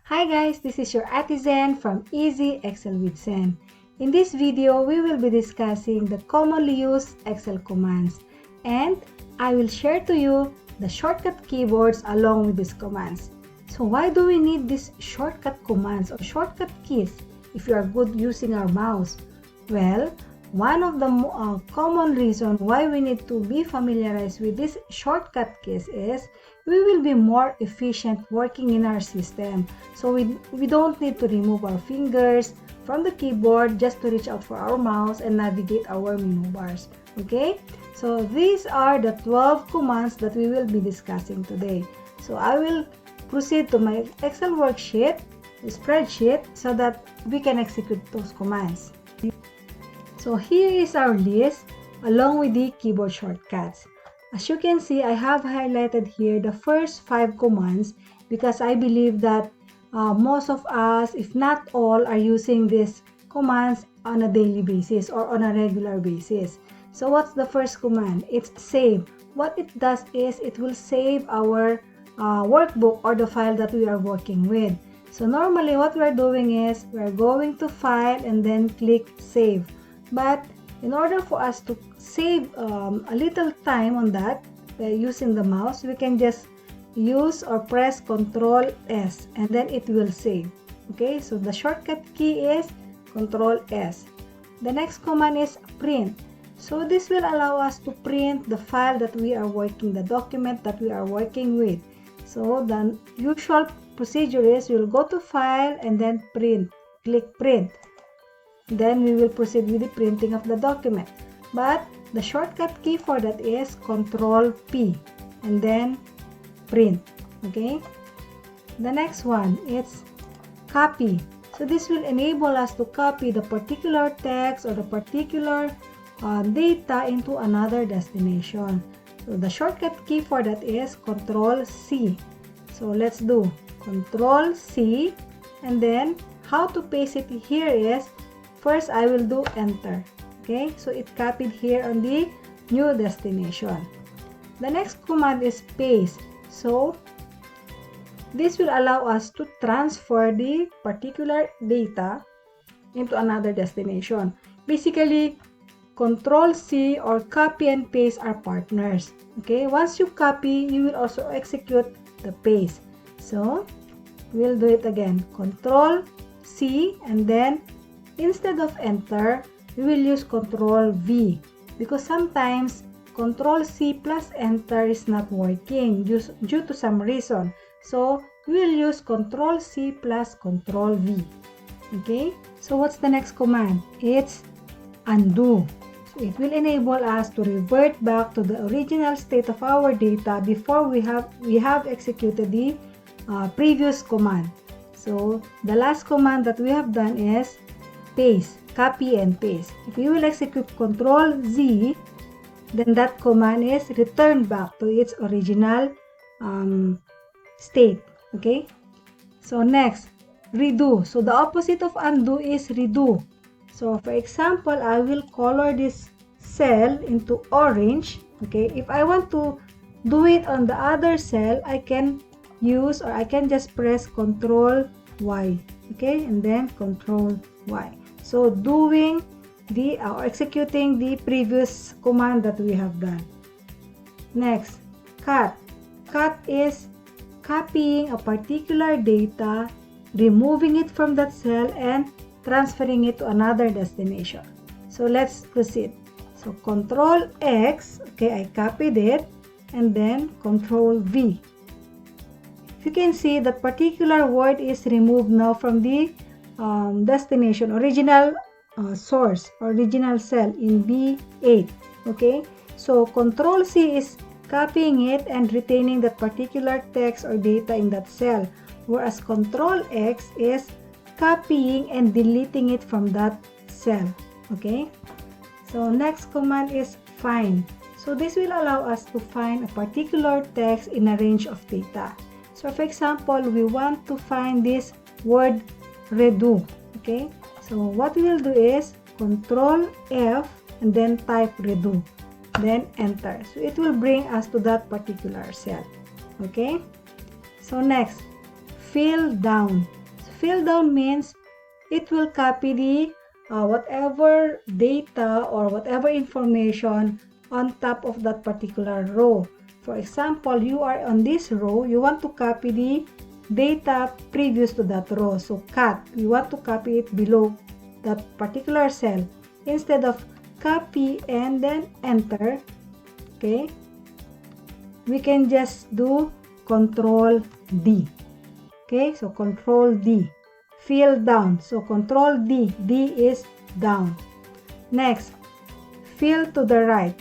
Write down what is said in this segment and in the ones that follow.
Hi guys, this is your Ate Zen from Easy Excel with Zen. In this video, we will be discussing the commonly used Excel commands, and I will share to you the shortcut keywords along with these commands. So why do we need these shortcut commands or shortcut keys if you are good using our mouse? Well, one of the common reasons why we need to be familiarized with these shortcut keys is we will be more efficient working in our system. So we don't need to remove our fingers from the keyboard just to reach out for our mouse and navigate our menu bars. Okay? So these are the 12 commands that we will be discussing today. So I will proceed to my Excel worksheet, spreadsheet, so that we can execute those commands. So here is our list along with the keyboard shortcuts. As you can see, I have highlighted here the first 5 commands because I believe that most of us, if not all, are using these commands on a daily basis or on a regular basis. So what's the first command? It's save. What it does is it will save our workbook or the file that we are working with. So normally what we are doing is we are going to file and then click save. But in order for us to save a little time on that using the mouse, we can just use or press Ctrl S and then it will save. Okay, so the shortcut key is Ctrl S. The next command is print. So this will allow us to print the file that we are working, the document that we are working with. So the usual procedure is we'll go to file and then print. Click print. Then we will proceed with the printing of the document. But the shortcut key for that is Ctrl P and then print. Okay. The next one is copy. So this will enable us to copy the particular text or the particular data into another destination. So the shortcut key for that is Ctrl C. So let's do Ctrl C, and then how to paste it here is first I will do enter. Okay, so it copied here on the new destination. The next command is paste. So this will allow us to transfer the particular data into another destination. Basically, Control C or copy and paste are partners. Okay, once you copy, you will also execute the paste. So we'll do it again. Control C, and then instead of enter, we will use Control V because sometimes Control C plus enter is not working due to some reason. So we will use Control C plus Control V. Okay, so what's the next command? It's undo. So it will enable us to revert back to the original state of our data before we have executed the previous command. So the last command that we have done is paste, copy and paste. If you will execute Control Z, then that command is returned back to its original state. Okay, so next, redo. So the opposite of undo is redo. So for example, I will color this cell into orange. Okay, if I want to do it on the other cell, I can use or I can just press Control Y. Okay, and then Control Y. So doing the or executing the previous command that we have done. Next, cut. Cut is copying a particular data, removing it from that cell and transferring it to another destination. So let's proceed. So Control X, okay, I copied it, and then Control V. You can see that particular word is removed now from the destination, original source, original cell in B8. Okay, so Control C is copying it and retaining that particular text or data in that cell, whereas Control X is copying and deleting it from that cell. Okay, so next command is find. So this will allow us to find a particular text in a range of data. So for example, we want to find this word redo. Okay, so what we will do is Control F and then type redo, then enter. So it will bring us to that particular cell. Okay, so next, fill down. So fill down means it will copy the whatever data or whatever information on top of that particular row. For example, you are on this row, you want to copy the data previous to that row. So cut, you want to copy it below that particular cell. Instead of copy and then enter, okay, we can just do Control D. Okay, so Control D. Fill down. So Control D. D is down. Next, fill to the right.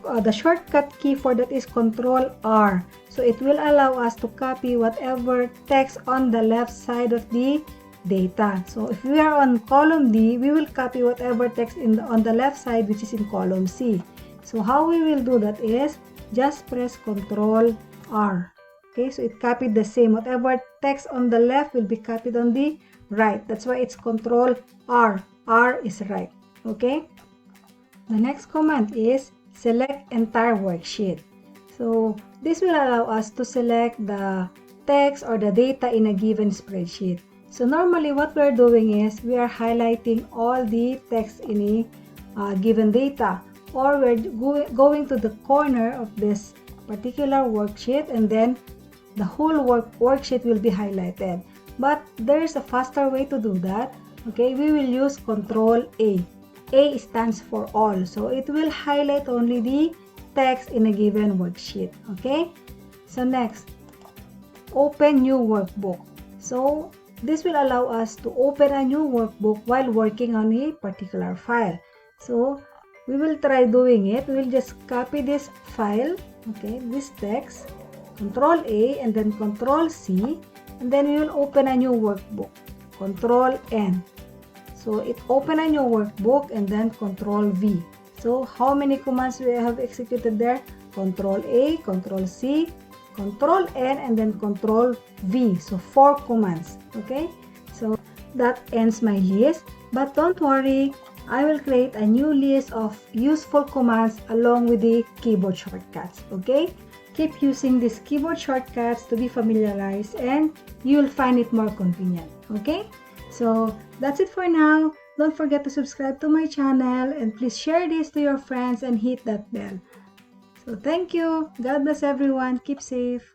The shortcut key for that is Control R. So it will allow us to copy whatever text on the left side of the data. So if we are on column D, we will copy whatever text on the left side, which is in column C. So how we will do that is just press Control R. Okay, so it copied the same. Whatever text on the left will be copied on the right. That's why it's Control R. R is right. Okay. The next command is select entire worksheet. So this will allow us to select the text or the data in a given spreadsheet. So normally what we're doing is we are highlighting all the text in a given data, or we're going to the corner of this particular worksheet and then the whole worksheet will be highlighted. But there is a faster way to do that. Okay, we will use Control A. A stands for all, so it will highlight only the text in a given worksheet. Okay, so next, open new workbook. So this will allow us to open a new workbook while working on a particular file. So we will try doing it. We will just copy this file, okay, this text, Control A and then Control C, and then we will open a new workbook, Control N. So it open a new workbook and then Control V. So how many commands we have executed there? Control A, Control C, Control N, and then Control V. So 4 commands. Okay, so that ends my list. But don't worry, I will create a new list of useful commands along with the keyboard shortcuts. Okay, keep using these keyboard shortcuts to be familiarized and you will find it more convenient. Okay, so that's it for now. Don't forget to subscribe to my channel and please share this to your friends and hit that bell. So thank you. God bless everyone. Keep safe.